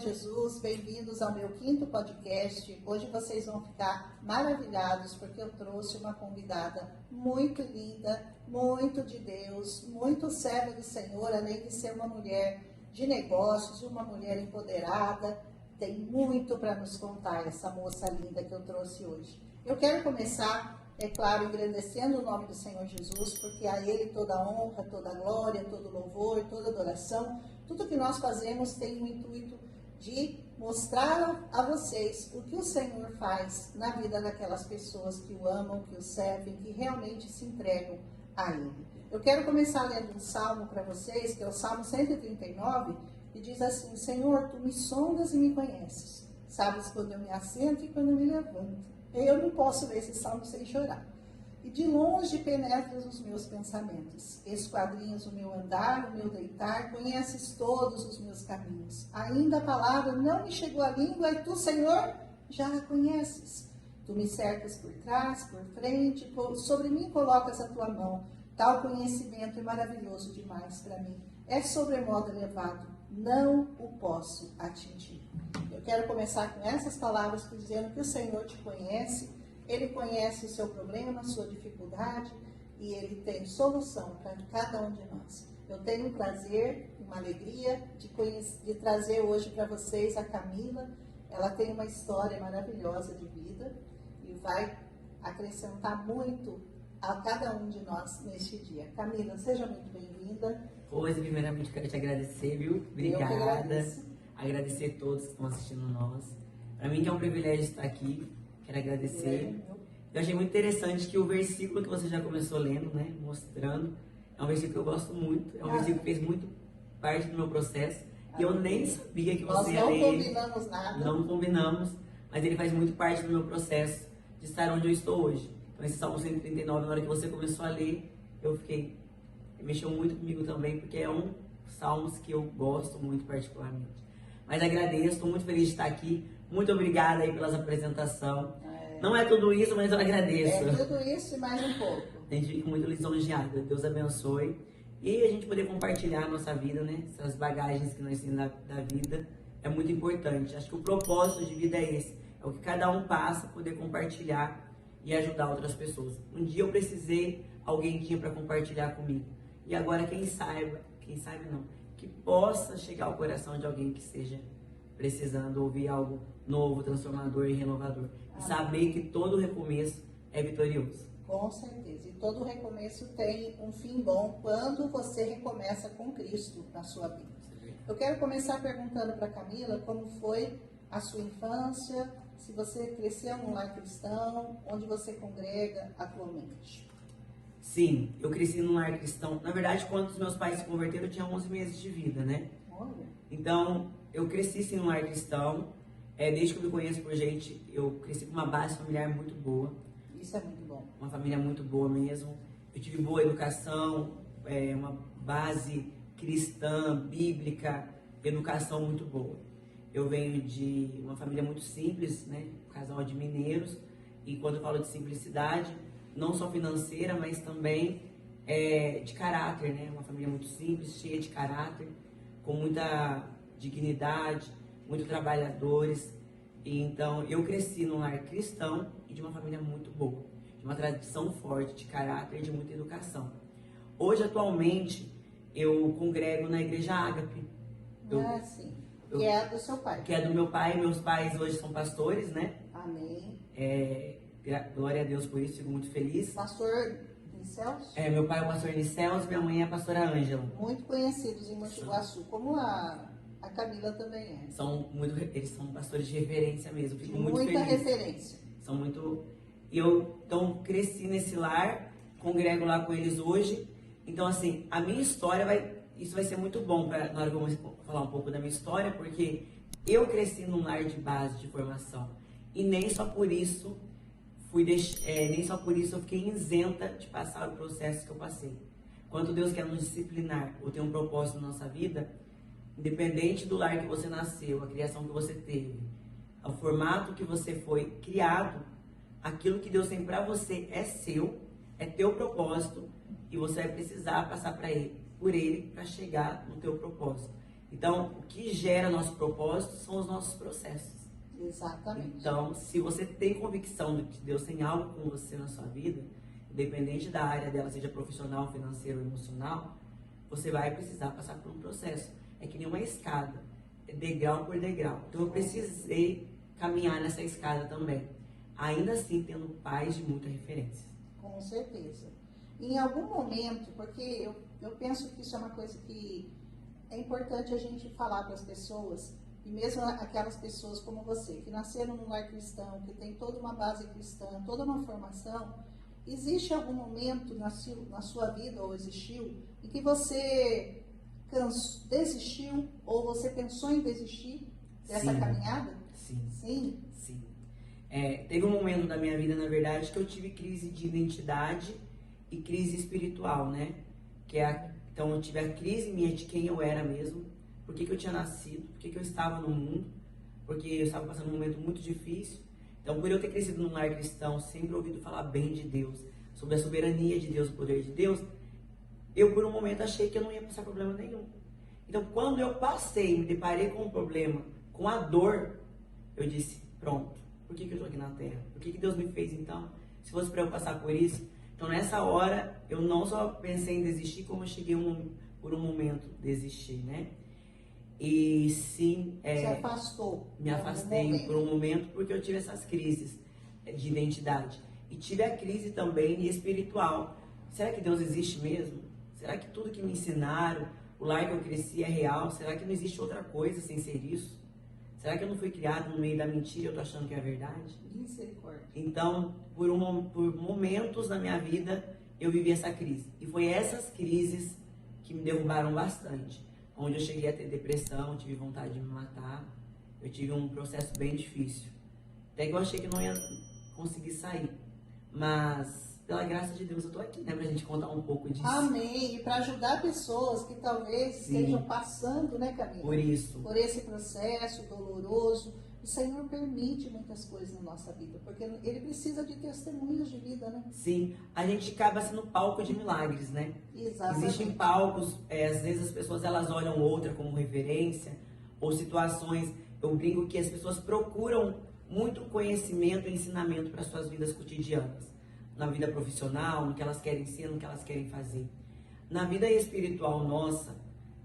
Jesus, bem-vindos ao meu 5º podcast. Hoje vocês vão ficar maravilhados porque eu trouxe uma convidada muito linda, muito de Deus, muito serva do Senhor, além de ser uma mulher de negócios, uma mulher empoderada. Tem muito para nos contar essa moça linda que eu trouxe hoje. Eu quero começar, é claro, engrandecendo o nome do Senhor Jesus, porque a Ele toda a honra, toda a glória, todo louvor, toda adoração. Tudo que nós fazemos tem o intuito de mostrar a vocês o que o Senhor faz na vida daquelas pessoas que o amam, que o servem, que realmente se entregam a Ele. Eu quero começar lendo um salmo para vocês, que é o Salmo 139, e diz assim: Senhor, Tu me sondas e me conheces. Sabes quando eu me assento e quando eu me levanto. Eu não posso ler esse salmo sem chorar. E de longe penetras os meus pensamentos, esquadrinhas o meu andar, o meu deitar, conheces todos os meus caminhos. Ainda a palavra não me chegou à língua e Tu, Senhor, já a conheces. Tu me cercas por trás, por frente, sobre mim colocas a Tua mão. Tal conhecimento é maravilhoso demais para mim. É sobremodo elevado, não o posso atingir. Eu quero começar com essas palavras dizendo que o Senhor te conhece. Ele conhece o seu problema, a sua dificuldade, e Ele tem solução para cada um de nós. Eu tenho um prazer, uma alegria de trazer hoje para vocês a Camila. Ela tem uma história maravilhosa de vida e vai acrescentar muito a cada um de nós neste dia. Camila, seja muito bem-vinda. Pois, primeiramente, quero te agradecer, viu? Obrigada. Agradecer a todos que estão assistindo nós. Para mim que é um privilégio estar aqui. Quero agradecer. Eu achei muito interessante que o versículo que você já começou lendo, né, mostrando, é um versículo que eu gosto muito. É um versículo que fez muito parte do meu processo. E eu nem sabia que você ia ler. Nós não combinamos nada. Não combinamos, mas ele faz muito parte do meu processo de estar onde eu estou hoje. Então esse Salmo 139, na hora que você começou a ler, eu fiquei... Mexeu muito comigo também, porque é um salmos que eu gosto muito particularmente. Mas agradeço, estou muito feliz de estar aqui. Muito obrigada aí pelas apresentações. Não é tudo isso, mas eu agradeço. É tudo isso e mais um pouco. A gente fica muito lisonjeada. Deus abençoe. E a gente poder compartilhar a nossa vida, né? Essas bagagens que nós temos da vida é muito importante. Acho que o propósito de vida é esse. É o que cada um passa, poder compartilhar e ajudar outras pessoas. Um dia eu precisei, alguém tinha para compartilhar comigo. E agora quem sabe não, que possa chegar ao coração de alguém que esteja precisando ouvir algo novo, transformador e renovador. E saber que todo recomeço é vitorioso. Com certeza. E todo recomeço tem um fim bom quando você recomeça com Cristo na sua vida. Eu quero começar perguntando para Camila como foi a sua infância, se você cresceu num lar cristão, onde você congrega atualmente. Sim, eu cresci num lar cristão. Na verdade, quando os meus pais se converteram, eu tinha 11 meses de vida, né? Olha. Então, eu cresci sim num lar cristão. Desde que eu me conheço por gente, eu cresci com uma base familiar muito boa. Isso é muito bom. Uma família muito boa mesmo. Eu tive boa educação, uma base cristã, bíblica, educação muito boa. Eu venho de uma família muito simples, né? Um casal de mineiros. E quando eu falo de simplicidade, não só financeira, mas também de caráter, né? Uma família muito simples, cheia de caráter, com muita dignidade, muito trabalhadores. E então, eu cresci num lar cristão e de uma família muito boa, de uma tradição forte de caráter e de muita educação. Hoje, atualmente, eu congrego na Igreja Ágape. Sim. Que é a do seu pai. Que é do meu pai. Meus pais hoje são pastores, né? Amém. Glória a Deus por isso, fico muito feliz. Pastor Nicéus? Meu pai é o pastor Nicéus, minha mãe é a pastora Ângela. Muito conhecidos em Mogi Guaçu, como a Camila também é. Eles são pastores de referência mesmo, fico muito muita feliz. referência. São muito... Eu, então, cresci nesse lar, congrego lá com eles hoje. Então, assim, a minha história isso vai ser muito bom na hora que eu vou falar um pouco da minha história, porque eu cresci num lar de base, de formação. E nem só por isso eu fiquei isenta de passar o processo que eu passei. Quando Deus quer nos disciplinar ou tem um propósito na nossa vida, independente do lar que você nasceu, a criação que você teve, o formato que você foi criado, aquilo que Deus tem para você é seu, é teu propósito, e você vai precisar passar por ele para chegar no teu propósito. Então, o que gera nosso propósito são os nossos processos. Exatamente. Então, se você tem convicção de que Deus tem algo com você na sua vida, independente da área dela, seja profissional, financeiro ou emocional, você vai precisar passar por um processo. É que nem uma escada, é degrau por degrau. Então, eu precisei caminhar nessa escada também. Ainda assim, tendo pais de muita referência. Com certeza. Em algum momento, porque eu penso que isso é uma coisa que é importante a gente falar para as pessoas, e mesmo aquelas pessoas como você, que nasceram num lar cristão, que tem toda uma base cristã, toda uma formação, existe algum momento na sua vida, ou existiu, em que você desistiu, ou você pensou em desistir dessa caminhada? Sim. Sim? Sim. Teve um momento da minha vida, na verdade, que eu tive crise de identidade e crise espiritual, né? Então eu tive a crise minha de quem eu era mesmo, por que eu tinha nascido, por que eu estava no mundo, porque eu estava passando um momento muito difícil. Então, por eu ter crescido num lar cristão, sempre ouvido falar bem de Deus, sobre a soberania de Deus, o poder de Deus, eu por um momento achei que eu não ia passar problema nenhum. Então, quando eu passei, me deparei com um problema, com a dor, eu disse, pronto, por que eu estou aqui na Terra? Por que Deus me fez então? Se fosse para eu passar por isso? Então, nessa hora, eu não só pensei em desistir, como eu cheguei por um momento desistir, né? E sim, Se afastou. Me afastei por um momento porque eu tive essas crises de identidade. E tive a crise também espiritual. Será que Deus existe mesmo? Será que tudo que me ensinaram, o lar que eu cresci é real? Será que não existe outra coisa sem ser isso? Será que eu não fui criado no meio da mentira e eu tô achando que é verdade? Misericórdia. Então, por momentos na minha vida, eu vivi essa crise. E foi essas crises que me derrubaram bastante. Onde eu cheguei a ter depressão, tive vontade de me matar. Eu tive um processo bem difícil. Até que eu achei que não ia conseguir sair. Mas, pela graça de Deus, eu tô aqui, né? Pra gente contar um pouco disso. Amém. E para ajudar pessoas que talvez estejam passando, né, Camila? Por isso. Por esse processo doloroso. O Senhor permite muitas coisas na nossa vida, porque Ele precisa de testemunhos de vida, né? Sim, a gente acaba sendo palco de milagres, né? Exatamente. Existem palcos, às vezes as pessoas elas olham outra como referência, ou situações, eu brinco que as pessoas procuram muito conhecimento e ensinamento para suas vidas cotidianas, na vida profissional, no que elas querem ser, no que elas querem fazer. Na vida espiritual nossa,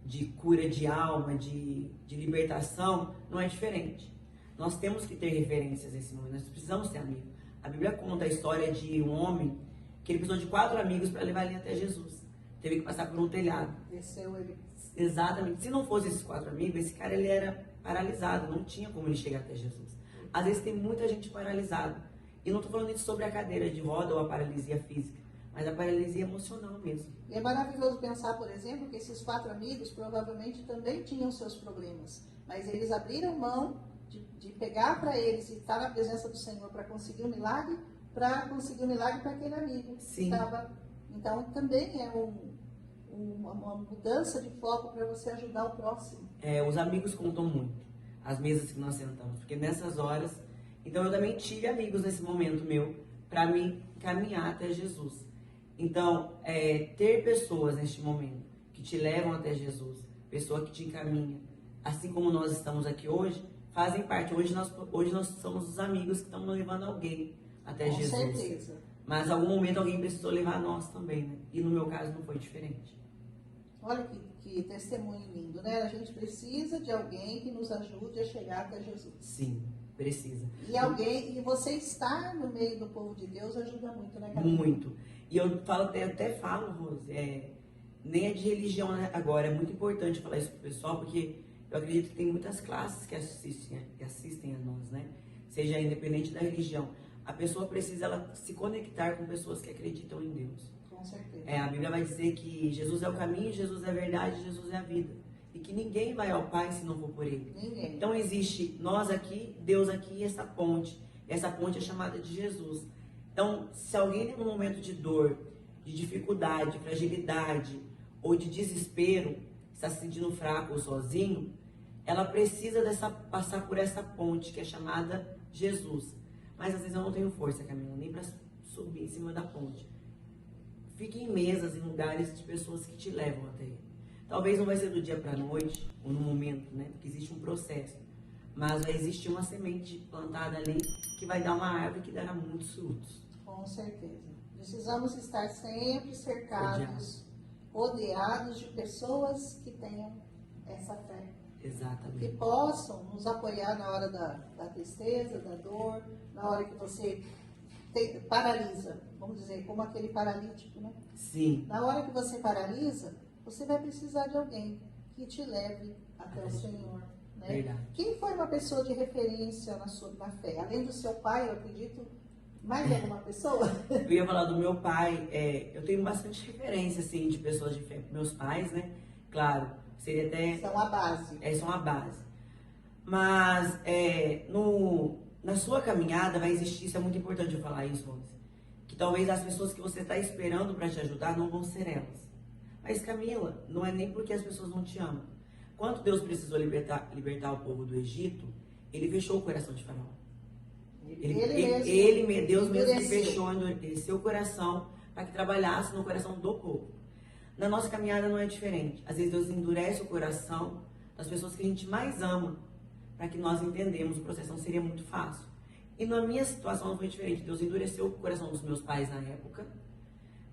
de cura de alma, de libertação, não é diferente. Nós temos que ter referências nesse momento, nós precisamos ter amigos. A Bíblia conta a história de um homem que ele precisou de 4 amigos para levar ele até Jesus. Teve que passar por um telhado. Desceu ele. Exatamente. Se não fosse esses 4 amigos, esse cara ele era paralisado, não tinha como ele chegar até Jesus. Às vezes tem muita gente paralisada. E não estou falando isso sobre a cadeira de roda ou a paralisia física, mas a paralisia emocional mesmo. E é maravilhoso pensar, por exemplo, que esses 4 amigos provavelmente também tinham seus problemas, mas eles abriram mão de pegar para eles e estar na presença do Senhor para conseguir um milagre, para aquele amigo. Sim. Então também é uma mudança de foco para você ajudar o próximo. Os amigos contam muito, as mesas que nós sentamos, porque nessas horas, então eu também tive amigos nesse momento meu, para me caminhar até Jesus. Então, ter pessoas neste momento que te levam até Jesus, pessoa que te encaminha, assim como nós estamos aqui hoje, fazem parte. Hoje nós somos os amigos que estamos levando alguém até Com Jesus. Com certeza. Mas em algum momento alguém precisou levar nós também, né? E no meu caso não foi diferente. Olha que testemunho lindo, né? A gente precisa de alguém que nos ajude a chegar até Jesus. Sim, precisa. E você estar no meio do povo de Deus ajuda muito, né, Camila? Muito. E eu falo, até falo, Rose, nem é de religião agora, é muito importante falar isso pro pessoal, porque eu acredito que tem muitas classes que assistem a nós, né? Seja independente da religião. A pessoa precisa se conectar com pessoas que acreditam em Deus. Com certeza. A Bíblia vai dizer que Jesus é o caminho, Jesus é a verdade, Jesus é a vida. E que ninguém vai ao Pai se não for por Ele. Ninguém. Então existe nós aqui, Deus aqui e essa ponte. Essa ponte é chamada de Jesus. Então, se alguém tem um momento de dor, de dificuldade, de fragilidade ou de desespero, está se sentindo fraco ou sozinho, ela precisa passar por essa ponte que é chamada Jesus. Mas às vezes eu não tenho força, Camila, nem para subir em cima da ponte. Fique em mesas, em lugares de pessoas que te levam até Ele. Talvez não vai ser do dia para a noite, ou no momento, né? Porque existe um processo. Mas vai existir uma semente plantada ali que vai dar uma árvore que dará muitos frutos. Com certeza. Precisamos estar sempre cercados, rodeados de pessoas que tenham essa fé. Exatamente. Que possam nos apoiar na hora da tristeza, da dor, na hora que você paralisa, vamos dizer, como aquele paralítico, né? Sim. Na hora que você paralisa, você vai precisar de alguém que te leve até o Senhor. Né? Verdade. Quem foi uma pessoa de referência na fé? Além do seu pai, eu acredito, mais alguma pessoa? Eu ia falar do meu pai, eu tenho bastante referência, assim, de pessoas de fé. Meus pais, né? Claro, seria até... São a base. São a base. Mas, na sua caminhada vai existir, isso é muito importante eu falar isso, Rose, que talvez as pessoas que você está esperando para te ajudar não vão ser elas. Mas, Camila, não é nem porque as pessoas não te amam. Quando Deus precisou libertar o povo do Egito, ele fechou o coração de Faraó. Deus mesmo que fechou, endureceu o coração para que trabalhasse no coração do povo. Na nossa caminhada não é diferente. Às vezes Deus endurece o coração das pessoas que a gente mais ama, para que nós entendamos o processo, não seria muito fácil. E na minha situação não foi diferente. Deus endureceu o coração dos meus pais na época,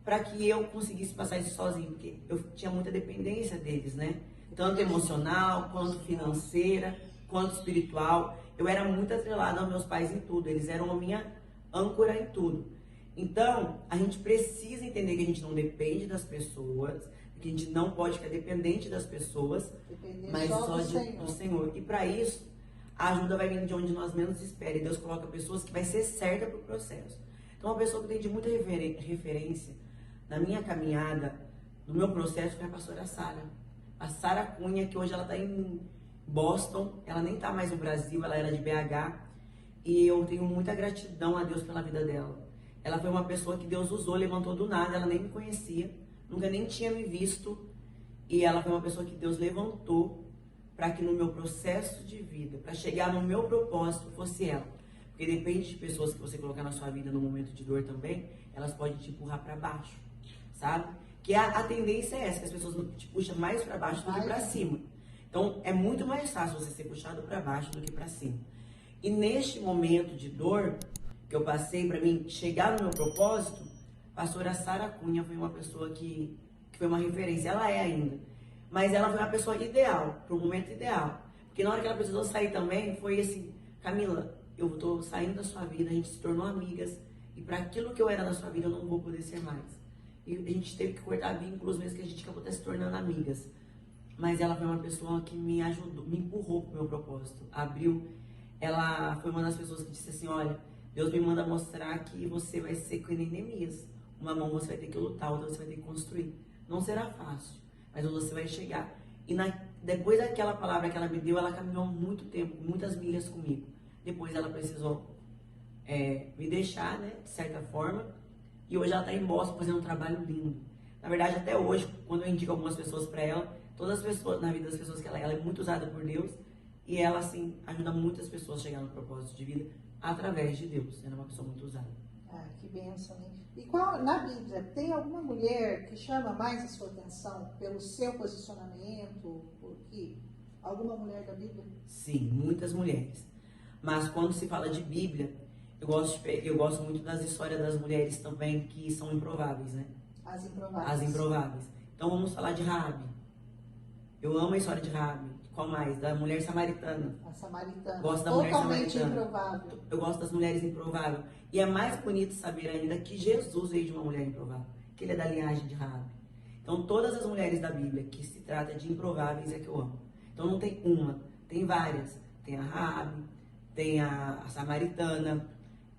para que eu conseguisse passar isso sozinho, porque eu tinha muita dependência deles, né? Tanto emocional, quanto financeira, quanto espiritual. Eu era muito atrelada aos meus pais em tudo, eles eram a minha âncora em tudo. Então, a gente precisa entender que a gente não depende das pessoas, que a gente não pode ficar dependente das pessoas, mas só do Senhor. E para isso, a ajuda vai vindo de onde nós menos esperamos. E Deus coloca pessoas que vai ser certa para o processo. Então, uma pessoa que tem de muita referência na minha caminhada, no meu processo, foi a pastora Sara. A Sara Cunha, que hoje ela está em Boston, ela nem está mais no Brasil, ela era de BH. E eu tenho muita gratidão a Deus pela vida dela. Ela foi uma pessoa que Deus usou, levantou do nada, ela nem me conhecia, nunca nem tinha me visto. E ela foi uma pessoa que Deus levantou para que no meu processo de vida, para chegar no meu propósito, fosse ela. Porque depende de pessoas que você colocar na sua vida no momento de dor também, elas podem te empurrar para baixo, sabe? Que a tendência é essa, que as pessoas te puxam mais para baixo do que para cima. Então, é muito mais fácil você ser puxado para baixo do que para cima. E neste momento de dor que eu passei para mim chegar no meu propósito, a pastora Sara Cunha foi uma pessoa que foi uma referência, ela é ainda. Mas ela foi uma pessoa ideal, para o momento ideal. Porque na hora que ela precisou sair também, foi assim, Camila, eu estou saindo da sua vida, a gente se tornou amigas, e para aquilo que eu era na sua vida, eu não vou poder ser mais. E a gente teve que cortar vínculos mesmo, que a gente acabou até se tornando amigas. Mas ela foi uma pessoa que me ajudou, me empurrou para o meu propósito, abriu. Ela foi uma das pessoas que disse assim, olha, Deus me manda mostrar que você vai ser com Neemias. Uma mão você vai ter que lutar, outra você vai ter que construir. Não será fácil, mas você vai chegar. E depois daquela palavra que ela me deu, ela caminhou muito tempo, muitas milhas comigo. Depois ela precisou me deixar, né, de certa forma. E hoje ela está em Boston fazendo um trabalho lindo. Na verdade, até hoje, quando eu indico algumas pessoas para ela, todas as pessoas, na vida das pessoas que ela é muito usada por Deus. E ela, assim, ajuda muitas pessoas a chegar no propósito de vida através de Deus. Ela é uma pessoa muito usada. Ah, que bênção, né? E na Bíblia, tem alguma mulher que chama mais a sua atenção pelo seu posicionamento? Alguma mulher da Bíblia? Sim, muitas mulheres. Mas quando se fala de Bíblia, eu gosto muito das histórias das mulheres também que são improváveis, né? As improváveis. As improváveis. Então vamos falar de Raabe. Eu amo a história de Raabe. Qual mais? Da mulher samaritana. A samaritana. Gosto da totalmente mulher samaritana. Improvável. Eu gosto das mulheres improváveis. E é mais bonito saber ainda que Jesus veio de uma mulher improvável. Que ele é da linhagem de Raabe. Então todas as mulheres da Bíblia que se trata de improváveis é que eu amo. Então não tem uma, tem várias. Tem a Raabe, tem a samaritana,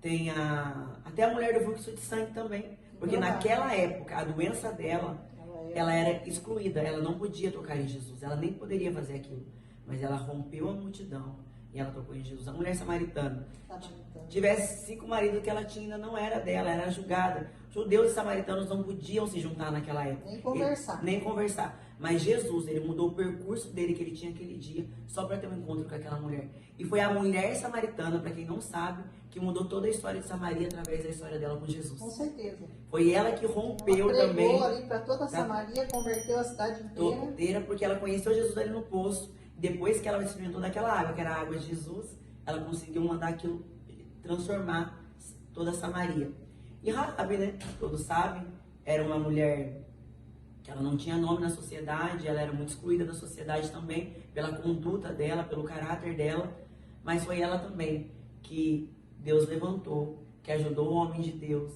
tem até a mulher do fluxo de sangue também. Porque naquela época, a doença dela, ela era excluída, ela não podia tocar em Jesus, ela nem poderia fazer aquilo. Mas ela rompeu a multidão, e ela tocou em Jesus. A mulher samaritana, Samaritana. tivesse 5 maridos que ela tinha, ainda não era dela, era julgada. Judeus e samaritanos não podiam se juntar naquela época. Nem conversar. Nem conversar. Mas Jesus, ele mudou o percurso dele que ele tinha aquele dia, só para ter um encontro com aquela mulher. E foi a mulher samaritana, para quem não sabe, que mudou toda a história de Samaria através da história dela com Jesus. Com certeza. Foi ela que rompeu Ela também. pregou ali para toda a Samaria, converteu a cidade inteira. Porque ela conheceu Jesus ali no poço. Depois que ela experimentou daquela água, que era a água de Jesus, ela conseguiu mandar aquilo transformar toda a Samaria. E Raabe, né? Todos sabem, era uma mulher que ela não tinha nome na sociedade, ela era muito excluída da sociedade também, pela conduta dela, pelo caráter dela, mas foi ela também que Deus levantou, que ajudou o homem de Deus,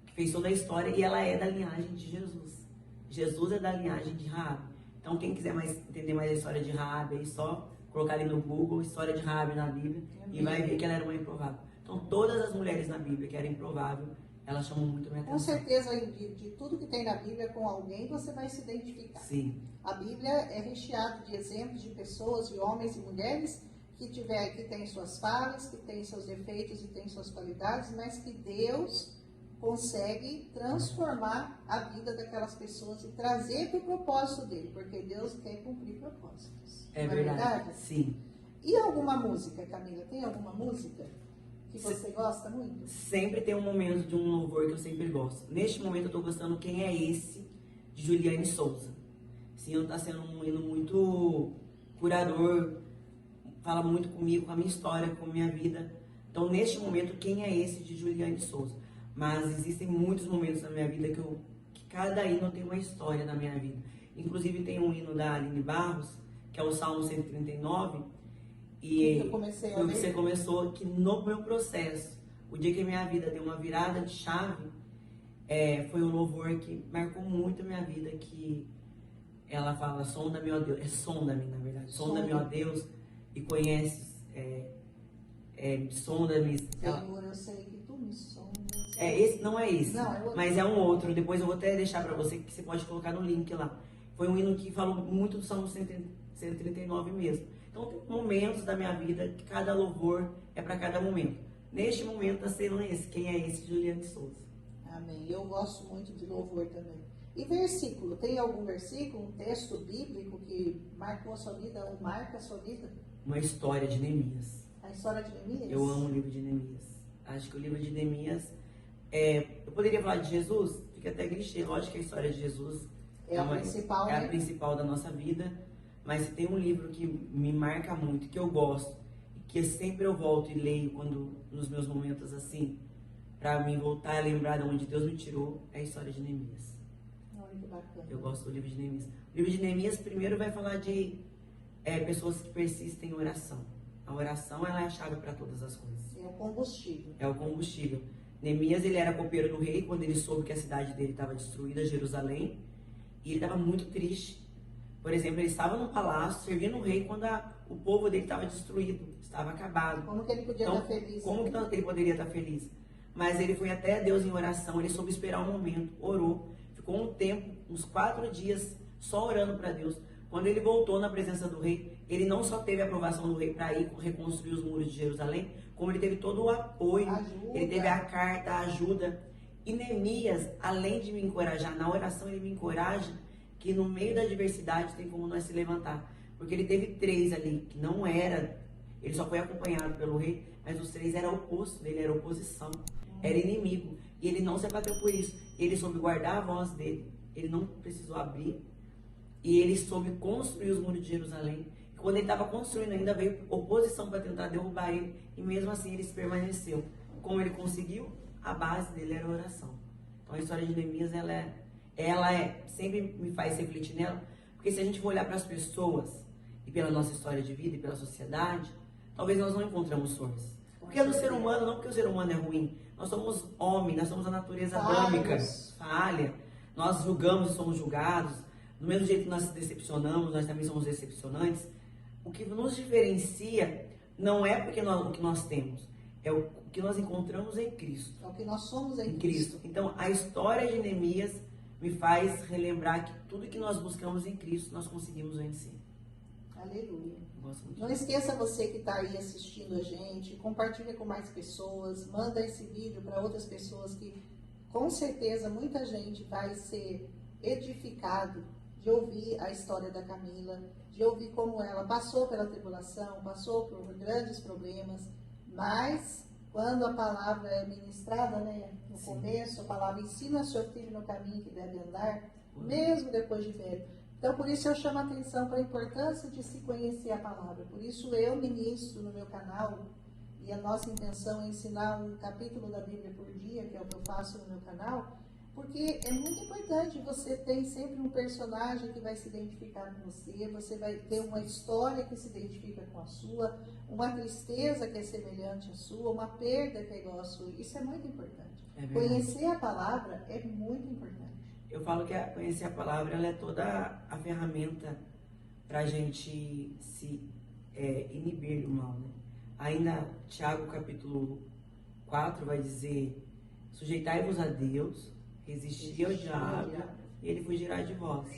que fez toda a história, e ela é da linhagem de Jesus. Jesus é da linhagem de Raabe. Então, quem quiser entender mais a história de Raabe, é só colocar ali no Google, história de Raabe na Bíblia, e vai ver que ela era uma improvável. Então, todas as mulheres na Bíblia que eram improváveis, elas chamam muito a minha atenção. Com certeza, de tudo que tem na Bíblia, com alguém você vai se identificar. Sim. A Bíblia é recheada de exemplos de pessoas, de homens e mulheres que têm suas falhas, que têm seus defeitos e têm suas qualidades, mas que Deus consegue transformar a vida daquelas pessoas e trazer para o propósito dele, porque Deus quer cumprir propósitos. É Não verdade? Sim. E alguma música, Camila? Tem alguma música que você gosta muito? Sempre tem um momento de um louvor que eu sempre gosto. Neste momento eu estou gostando Quem é Esse, de Juliane Souza. Sim, está sendo um hino muito curador, fala muito comigo, com a minha história, com a minha vida. Então, neste momento, Quem é Esse, de Juliane Souza. Mas existem muitos momentos na minha vida que cada hino tem uma história na minha vida. Inclusive, tem um hino da Aline Barros, que é o Salmo 139, e você começou que no meu processo, o dia que a minha vida deu uma virada de chave, foi um louvor que marcou muito a minha vida, que ela fala, sonda-me, ó Deus, sonda-me, na verdade, sonda-me, ó Deus, e conheces, sonda-me. Senhor, eu sei que tu me sondas. Esse não é esse, não, é outro. Mas é um outro, depois eu vou até deixar para você, que você pode colocar no link lá. Foi um hino que falou muito do Salmo 139 mesmo. Então, tem momentos da minha vida que cada louvor é para cada momento. Neste momento, está sendo esse. Quem é esse? Juliane Souza. Amém. Eu gosto muito de louvor também. E versículo? Tem algum versículo, um texto bíblico que marcou a sua vida ou marca a sua vida? Uma história de Neemias. A história de Neemias? Eu amo o livro de Neemias. Acho que o livro de Neemias... eu poderia falar de Jesus? Fica até clichê. Lógico que a história de Jesus é a principal, a principal da nossa vida. Mas se tem um livro que me marca muito, que eu gosto, e que sempre eu volto e leio nos meus momentos assim, para mim voltar a lembrar de onde Deus me tirou, é a história de Neemias. Olha que bacana. Eu gosto do livro de Neemias. O livro de Neemias primeiro vai falar de pessoas que persistem em oração. A oração, ela é a chave para todas as coisas. É o combustível. É o combustível. Neemias, ele era copeiro do rei quando ele soube que a cidade dele estava destruída, Jerusalém, e ele estava muito triste. Por exemplo, ele estava no palácio, servindo o rei, quando o povo dele estava destruído, estava acabado. Como que ele podia estar feliz? Como que ele poderia estar feliz? Mas ele foi até Deus em oração, ele soube esperar um momento, orou, ficou um tempo, uns 4 dias, só orando para Deus. Quando ele voltou na presença do rei, ele não só teve a aprovação do rei para ir reconstruir os muros de Jerusalém, como ele teve todo o apoio, ele teve a carta, a ajuda. E Neemias, além de me encorajar, na oração ele me encoraja, que no meio da adversidade tem como nós se levantar. Porque ele teve 3 ali, que não era, ele só foi acompanhado pelo rei, mas os 3 era oposto dele, era oposição, era inimigo. E ele não se abateu por isso. Ele soube guardar a voz dele, ele não precisou abrir. E ele soube construir os muros de Jerusalém. E quando ele estava construindo ainda, veio oposição para tentar derrubar ele. E mesmo assim ele permaneceu. Como ele conseguiu? A base dele era a oração. Então a história de Neemias, sempre me faz refletir nela, porque se a gente for olhar para as pessoas e pela nossa história de vida e pela sociedade, talvez nós não encontramos força. Porque é do ser humano, não porque o ser humano é ruim. Nós somos homens, nós somos a natureza adâmica, falha. Nós julgamos e somos julgados. Do mesmo jeito que nós se decepcionamos, nós também somos decepcionantes. O que nos diferencia não é porque o que nós temos, é o que nós encontramos em Cristo. É o que nós somos em Cristo. Então, a história de Neemias me faz relembrar que tudo que nós buscamos em Cristo, nós conseguimos vencer. Aleluia. gosto muito. Não esqueça você que está aí assistindo a gente, compartilha com mais pessoas, manda esse vídeo para outras pessoas que com certeza muita gente vai ser edificado de ouvir a história da Camila, de ouvir como ela passou pela tribulação, passou por grandes problemas, mas quando a palavra é ministrada, né, no Sim. começo, a palavra ensina seu filho no caminho que deve andar, mesmo depois de velho. Então, por isso eu chamo a atenção para a importância de se conhecer a palavra. Por isso eu ministro no meu canal, e a nossa intenção é ensinar um capítulo da Bíblia por dia, que é o que eu faço no meu canal, porque é muito importante, você tem sempre um personagem que vai se identificar com você, você vai ter uma história que se identifica com a sua, uma tristeza que é semelhante à sua, uma perda que é igual à sua. Isso é muito importante. É verdade. Conhecer a palavra é muito importante. Eu falo que conhecer a palavra, ela é toda a ferramenta para a gente se inibir do mal, né? Ainda Tiago capítulo 4 vai dizer: sujeitai-vos a Deus, resistir ao diabo, e ele fugirá de vós.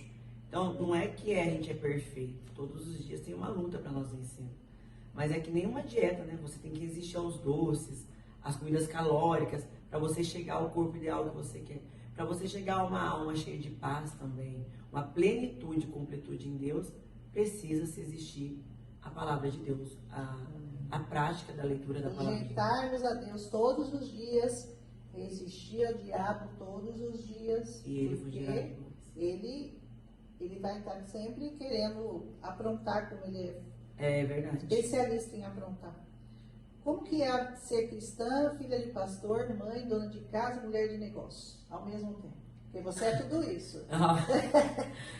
Então, não é que a gente é perfeito. Todos os dias tem uma luta para nós vencer. Mas é que nem uma dieta, né? Você tem que resistir aos doces, às comidas calóricas, para você chegar ao corpo ideal que você quer. Para você chegar a uma alma cheia de paz também, uma plenitude, completude em Deus, precisa-se existir a palavra de Deus, a prática da leitura da palavra de Deus. Sujeitar-nos a Deus todos os dias, resistir ao diabo todos os dias, E ele porque fugirá de nós. ele vai estar sempre querendo aprontar, como ele É é verdade. especialista em aprontar. Como que é ser cristã, filha de pastor, mãe, dona de casa, mulher de negócio, ao mesmo tempo? Porque você é tudo isso.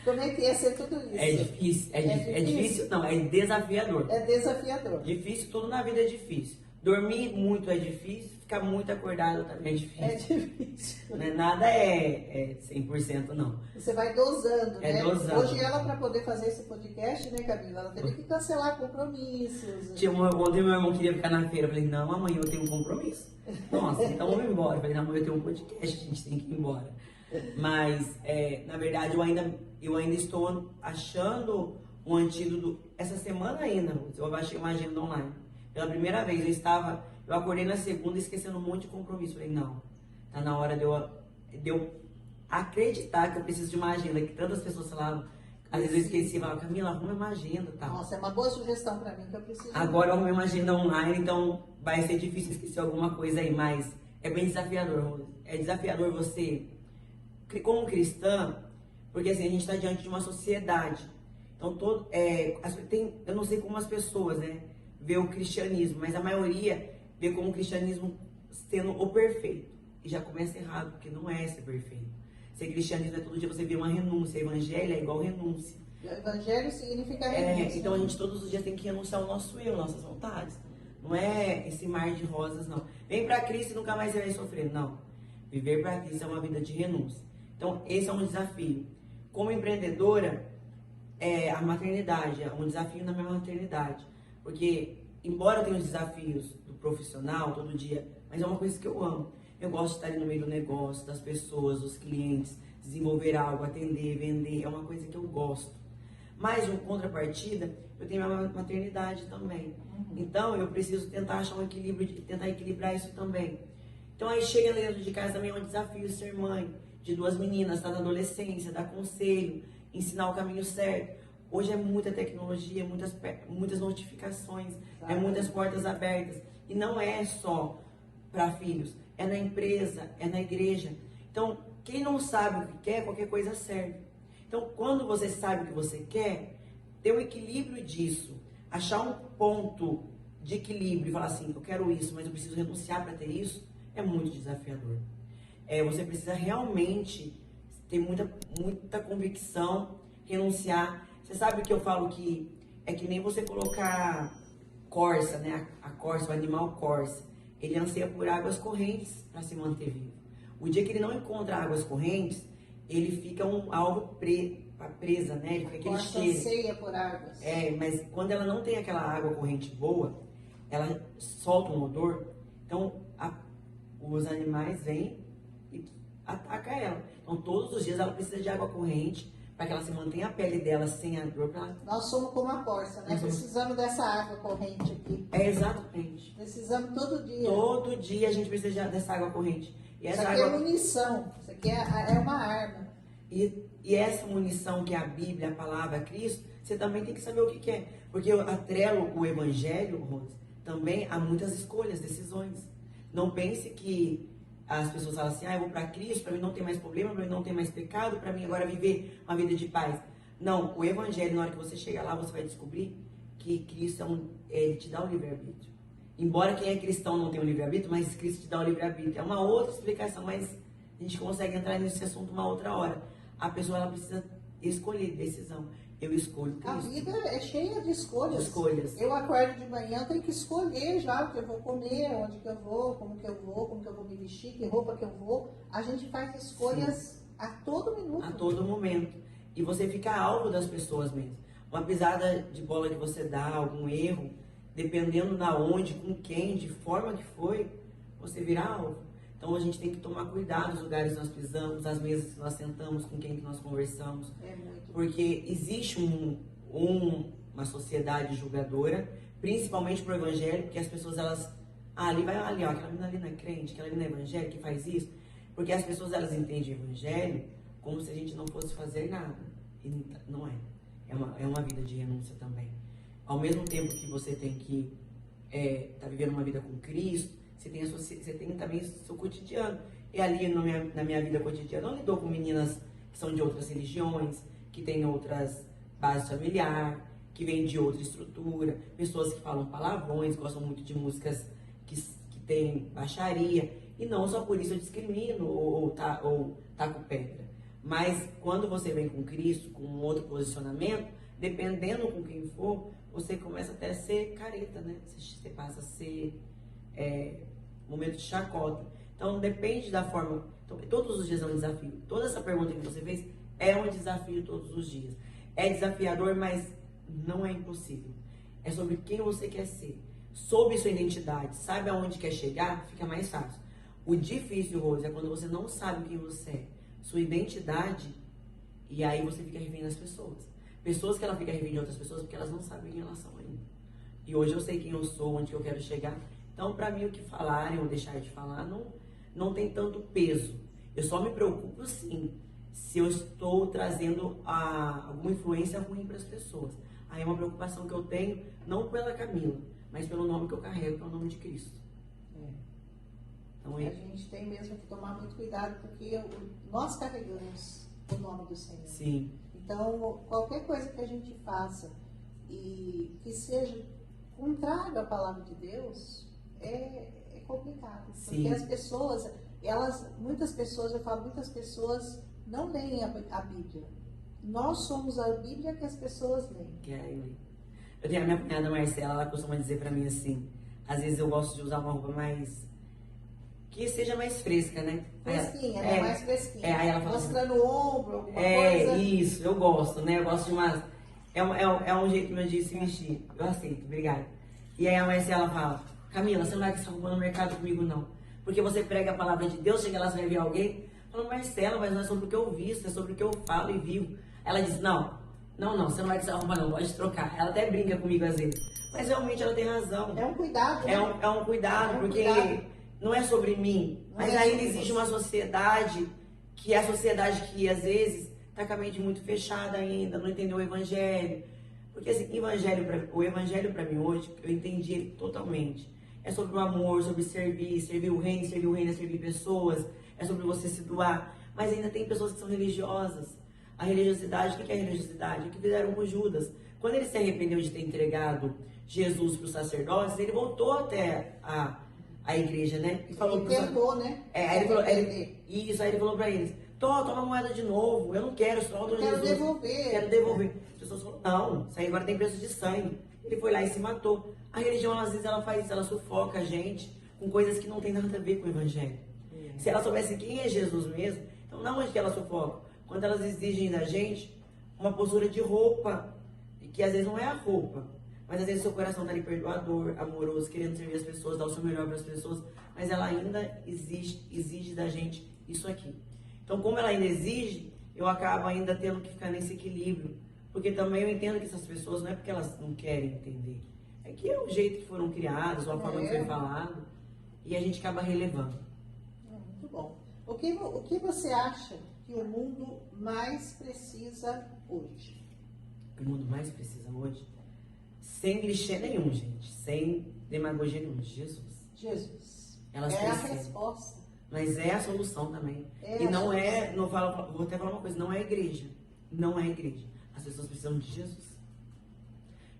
Como é que é ser tudo isso? É difícil. É difícil, não, é desafiador. É desafiador. Difícil, tudo na vida é difícil. Dormir muito é difícil, ficar muito acordado também é difícil. É difícil. Né? Nada é 100% não. Você vai dosando, né? Dosando. Hoje ela, para poder fazer esse podcast, né, Camila, ela teve que cancelar compromissos. Ontem meu irmão queria ficar na feira, eu falei, não, amanhã eu tenho um compromisso. Nossa, então vamos embora. Eu falei, não, amanhã eu tenho um podcast, a gente tem que ir embora. Mas, na verdade, eu ainda estou achando um antídoto. Essa semana ainda, eu baixei uma agenda online. Pela primeira vez, eu acordei na segunda esquecendo um monte de compromisso. Falei, não, tá na hora de eu acreditar que eu preciso de uma agenda, que tantas pessoas falavam, às vezes eu esqueci, falavam, Camila, arruma uma agenda, tá? Nossa, é uma boa sugestão para mim que eu preciso. Agora eu arrumei uma agenda online, então vai ser difícil esquecer alguma coisa aí, mas é bem desafiador. É desafiador você, como cristã, porque assim, a gente está diante de uma sociedade. Então, eu não sei como as pessoas, né, vê o cristianismo, mas a maioria vê como o cristianismo sendo o perfeito. E já começa errado, porque não é ser perfeito. Ser cristianismo é todo dia você vê uma renúncia. Evangelho é igual renúncia. O evangelho significa renúncia. Então a gente todos os dias tem que renunciar ao nosso eu, nossas vontades. Não é esse mar de rosas, não. Vem para Cristo e nunca mais você vai sofrer. Não. Viver para Cristo é uma vida de renúncia. Então esse é um desafio. Como empreendedora, a maternidade é um desafio na minha maternidade. Porque, embora eu tenha os desafios do profissional todo dia, mas é uma coisa que eu amo. Eu gosto de estar ali no meio do negócio, das pessoas, dos clientes, desenvolver algo, atender, vender, é uma coisa que eu gosto. Mas, em contrapartida, eu tenho a maternidade também. Então, eu preciso tentar achar um equilíbrio, tentar equilibrar isso também. Então, aí chega dentro de casa também é um desafio ser mãe de 2 meninas, estar na adolescência, dar conselho, ensinar o caminho certo. Hoje é muita tecnologia, muitas notificações, muitas portas abertas. E não é só para filhos, é na empresa, é na igreja. Então, quem não sabe o que quer, qualquer coisa serve. Então, quando você sabe o que você quer, ter um equilíbrio disso, achar um ponto de equilíbrio e falar assim, eu quero isso, mas eu preciso renunciar para ter isso, é muito desafiador. Você precisa realmente ter muita convicção, renunciar. Você sabe que eu falo que é que nem você colocar corça, né? A corça, o animal corça. Ele anseia por águas correntes para se manter vivo. O dia que ele não encontra águas correntes, ele fica algo presa, né? Ele fica aquele cheiro. Anseia por águas. Mas quando ela não tem aquela água corrente boa, ela solta um odor, então os animais vêm e atacam ela. Então todos os dias ela precisa de água corrente para que ela se mantenha a pele dela sem a dor. Nós somos como a corça, né? Precisamos dessa água corrente aqui. É, exatamente. Precisamos todo dia. Todo dia a gente precisa dessa água corrente. E essa isso aqui água... é munição, isso aqui é uma arma. E essa munição que é a Bíblia, a palavra, Cristo, você também tem que saber o que é. Porque eu atrelo o Evangelho, Rose, também há muitas escolhas, decisões. Não pense que as pessoas falam assim, eu vou para Cristo, para mim não ter mais problema, para mim não ter mais pecado, para mim agora viver uma vida de paz. Não, o Evangelho, na hora que você chega lá, você vai descobrir que Cristo ele te dá o livre-arbítrio. Embora quem é cristão não tenha o livre-arbítrio, mas Cristo te dá o livre-arbítrio. É uma outra explicação, mas a gente consegue entrar nesse assunto uma outra hora. A pessoa ela precisa escolher, decisão. Eu escolho Cristo. A vida é cheia de escolhas. Escolhas. Eu acordo de manhã, eu tenho que escolher já o que eu vou comer, onde que eu vou, como que eu vou me vestir, que roupa que eu vou. A gente faz escolhas Sim. a todo minuto. A todo momento. E você fica alvo das pessoas mesmo. Uma pisada de bola que você dá, algum erro, dependendo da onde, com quem, de forma que foi, você vira alvo. Então a gente tem que tomar cuidado nos lugares que nós pisamos, as mesas que nós sentamos, com quem que nós conversamos. Porque existe uma sociedade julgadora, principalmente pro evangelho, porque as pessoas elas... ali vai ali, ó, aquela menina ali não é crente, aquela ali não é evangélica, que faz isso. Porque as pessoas elas entendem o evangelho como se a gente não fosse fazer nada. E não é. É uma vida de renúncia também. Ao mesmo tempo que você tem que tá vivendo uma vida com Cristo, você tem também o seu cotidiano. E ali na minha vida cotidiana, eu lido com meninas que são de outras religiões, que têm outras bases familiares, que vêm de outra estrutura, pessoas que falam palavrões, gostam muito de músicas que tem baixaria. E não só por isso eu discrimino ou taco pedra. Mas quando você vem com Cristo, com um outro posicionamento, dependendo com quem for, você começa até a ser careta, né? Você passa a ser momento de chacota. Então depende da forma. Então, todos os dias é um desafio. Toda essa pergunta que você fez é um desafio todos os dias. É desafiador, mas não é impossível. É sobre quem você quer ser. Sobre sua identidade. Sabe aonde quer chegar? Fica mais fácil. O difícil, Rose, é quando você não sabe quem você é. Sua identidade. E aí você fica revendo as pessoas. Pessoas que ela fica revendo outras pessoas porque elas não sabem quem elas são ainda. E hoje eu sei quem eu sou, onde eu quero chegar. Então, para mim, o que falarem ou deixar de falar não tem tanto peso. Eu só me preocupo, sim, se eu estou trazendo alguma influência ruim para as pessoas. Aí é uma preocupação que eu tenho, não pela Camila, mas pelo nome que eu carrego, que é o nome de Cristo. Então, a gente tem mesmo que tomar muito cuidado, porque nós carregamos o nome do Senhor. Sim. Então, qualquer coisa que a gente faça e que seja contrário à palavra de Deus, é complicado. Sim. Porque as pessoas, muitas pessoas não leem a Bíblia. Nós somos a Bíblia que as pessoas leem. Eu tenho a minha cunhada Marcela, ela costuma dizer pra mim assim, às vezes eu gosto de usar uma roupa que seja mais fresca, né? Fresquinha, né? Mais fresquinha. Aí ela fala mostrando o ombro, alguma coisa. Isso, eu gosto, né? Eu gosto de umas... É um jeito meu de se vestir. Eu aceito, obrigada. E aí a Marcela fala, Camila, você não vai com essa roupa no mercado comigo, não. Porque você prega a palavra de Deus, chega lá, você vai ver alguém. Fala, Marcela, mas não é sobre o que eu visto, é sobre o que eu falo e vivo. Ela diz, não, você não vai com essa roupa, não, pode trocar. Ela até brinca comigo às vezes. Mas realmente ela tem razão. É um cuidado, né? É um cuidado, porque não é sobre mim. Mas ainda existe uma sociedade, que é a sociedade que às vezes está com a mente muito fechada ainda, não entendeu o evangelho. Porque assim, o evangelho para mim hoje, eu entendi ele totalmente. É sobre o amor, sobre servir o reino é servir pessoas, é sobre você se doar. Mas ainda tem pessoas que são religiosas. A religiosidade, o que é religiosidade? É o que fizeram com Judas. Quando ele se arrependeu de ter entregado Jesus para os sacerdotes, ele voltou até a igreja, né? E falou ele tentou, né? Aí ele falou para eles, toma a moeda de novo, eu não quero, só eu quero devolver. Quero devolver. As pessoas falaram, não, isso aí agora tem preço de sangue. Ele foi lá e se matou. A religião, às vezes, ela faz isso, ela sufoca a gente com coisas que não tem nada a ver com o evangelho. Se ela soubesse quem é Jesus mesmo, então não onde que ela sufoca? Quando elas exigem da gente uma postura de roupa, que às vezes não é a roupa, mas às vezes seu coração está ali perdoador, amoroso, querendo servir as pessoas, dar o seu melhor para as pessoas, mas ela ainda exige da gente isso aqui. Então, como ela ainda exige, eu acabo ainda tendo que ficar nesse equilíbrio. Porque também eu entendo que essas pessoas, não é porque elas não querem entender, é que é o jeito que foram criadas, ou a forma que foi falado, e a gente acaba relevando. Muito bom. O que você acha que o mundo mais precisa hoje? O mundo mais precisa hoje, sem clichê nenhum, gente, sem demagogia nenhuma, Jesus. Jesus. Elas é a precisam. resposta. Mas é a solução também. É e a não é, solução. não falo, vou até falar uma coisa, não é igreja. Não é igreja. As pessoas precisam de Jesus.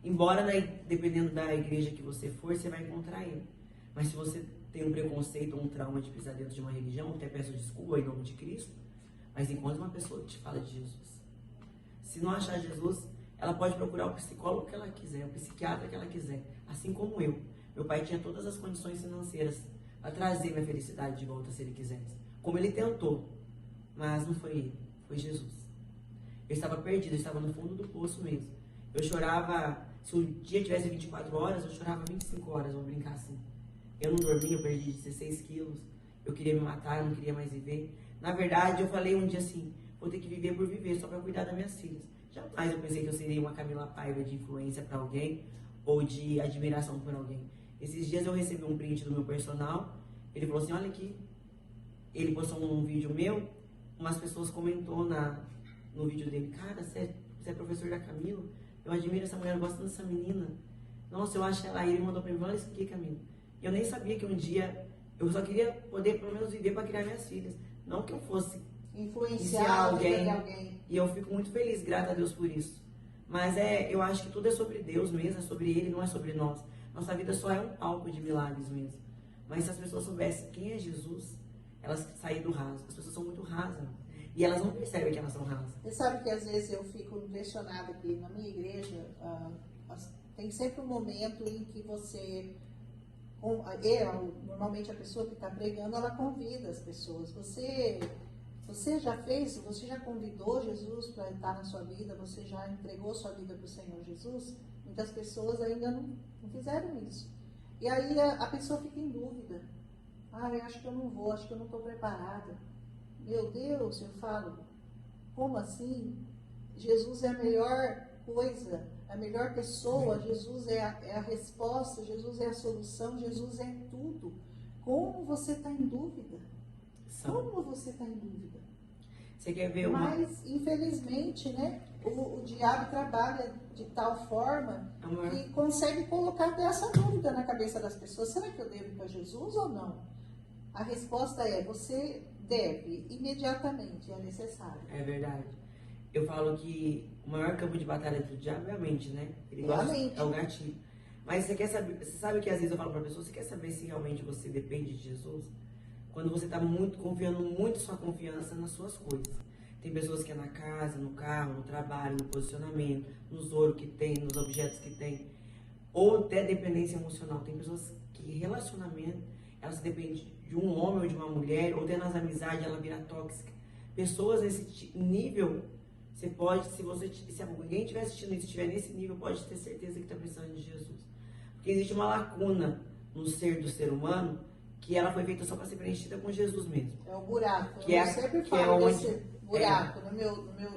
Embora, dependendo da igreja que você for, você vai encontrar ele. Mas se você tem um preconceito ou um trauma de pisar dentro de uma religião, até peço desculpa em nome de Cristo, mas encontre uma pessoa que te fala de Jesus. Se não achar Jesus, ela pode procurar o psicólogo que ela quiser, o psiquiatra que ela quiser. Assim como eu. Meu pai tinha todas as condições financeiras para trazer minha felicidade de volta se ele quisesse. Como ele tentou. Mas não foi ele, foi Jesus. Eu estava perdido, eu estava no fundo do poço mesmo. Eu chorava, se o dia tivesse 24 horas, eu chorava 25 horas, vou brincar assim. Eu não dormia, eu perdi 16 quilos, eu queria me matar, eu não queria mais viver. Na verdade, eu falei um dia assim, vou ter que viver por viver, só para cuidar das minhas filhas. Jamais eu pensei que eu seria uma Camila Paiva de influência para alguém, ou de admiração por alguém. Esses dias eu recebi um print do meu personal, ele falou assim, olha aqui, ele postou um vídeo meu, umas pessoas comentou no vídeo dele, cara, você é professor da Camila? Eu admiro essa mulher, eu gosto dessa menina. Nossa, eu acho ela. Aí ele mandou pra mim, olha isso aqui, Camila. Eu nem sabia que um dia, eu só queria poder pelo menos viver para criar minhas filhas. Não que eu fosse influenciar alguém. E eu fico muito feliz, grata a Deus por isso. Mas eu acho que tudo é sobre Deus mesmo, é sobre Ele, não é sobre nós. Nossa vida só é um palco de milagres mesmo. Mas se as pessoas soubessem quem é Jesus, elas saem do raso. As pessoas são muito rasas. E elas não percebem que elas são rasas. Você sabe que às vezes eu fico impressionada que na minha igreja tem sempre um momento em que normalmente a pessoa que está pregando, ela convida as pessoas. Você já convidou Jesus para estar na sua vida? Você já entregou sua vida para o Senhor Jesus? Muitas pessoas ainda não fizeram isso. E aí a pessoa fica em dúvida. Eu acho que eu não vou, acho que eu não estou preparada. Meu Deus, eu falo, como assim? Jesus é a melhor coisa, a melhor pessoa, Jesus é a resposta, Jesus é a solução, Jesus é tudo. Como você está em dúvida? Como você está em dúvida? Você quer ver Mas, infelizmente, né, o diabo trabalha de tal forma que consegue colocar essa dúvida na cabeça das pessoas. Será que eu devo ir para Jesus ou não? A resposta é, você deve, imediatamente, é necessário. É verdade. Eu falo que o maior campo de batalha do diabo é a mente, né? Ele gosta, é o gatilho. Mas você quer saber, você sabe que às vezes eu falo para a pessoa, você quer saber se realmente você depende de Jesus? Quando você está confiando muito sua confiança nas suas coisas. Tem pessoas que é na casa, no carro, no trabalho, no posicionamento, nos ouro que tem, nos objetos que tem. Ou até dependência emocional. Tem pessoas que relacionamento, elas dependem de um homem ou de uma mulher, ou até nas amizades ela vira tóxica. Pessoas nesse nível, você pode, se alguém estiver assistindo isso, estiver nesse nível, pode ter certeza que está precisando de Jesus. Porque existe uma lacuna no ser do ser humano, que ela foi feita só para ser preenchida com Jesus mesmo. É o buraco. Eu sempre falo desse buraco.